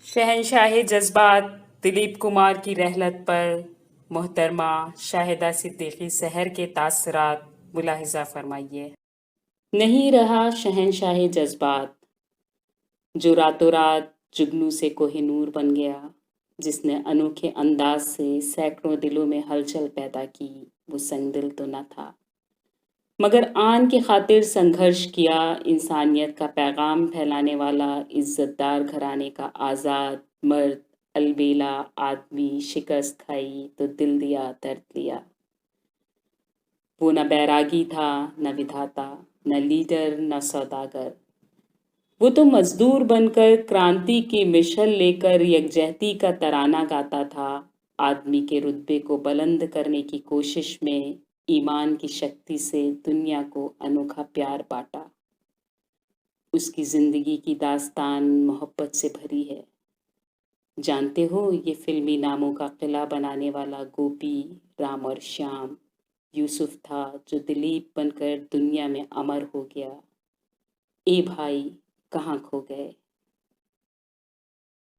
शहंशाह जज्बात दिलीप कुमार की रहलत पर मोहतरमा शाहिदा सिद्दीकी सहर के तासरात मुलाहिजा फरमाइए। नहीं रहा शहंशाह जज्बात जो रातों रात जुगनू से कोहिनूर बन गया, जिसने अनोखे अंदाज से सैकड़ों दिलों में हलचल पैदा की। वो संगदिल तो न था, मगर आन की खातिर संघर्ष किया। इंसानियत का पैगाम फैलाने वाला इज्जतदार घराने का आज़ाद मर्द, अलबेला आदमी शिकस्त खाई तो दिल दिया दर्द लिया। वो न बैरागी था, न विधाता, न लीडर, न सौदागर। वो तो मजदूर बनकर क्रांति की मिशल लेकर यकजहती का तराना गाता था। आदमी के रुतबे को बुलंद करने की कोशिश में ईमान की शक्ति से दुनिया को अनोखा प्यार बांटा। उसकी जिंदगी की दास्तान मोहब्बत से भरी है। जानते हो, ये फिल्मी नामों का किला बनाने वाला गोपी, राम और श्याम यूसुफ था, जो दिलीप बनकर दुनिया में अमर हो गया। ए भाई, कहाँ खो गए।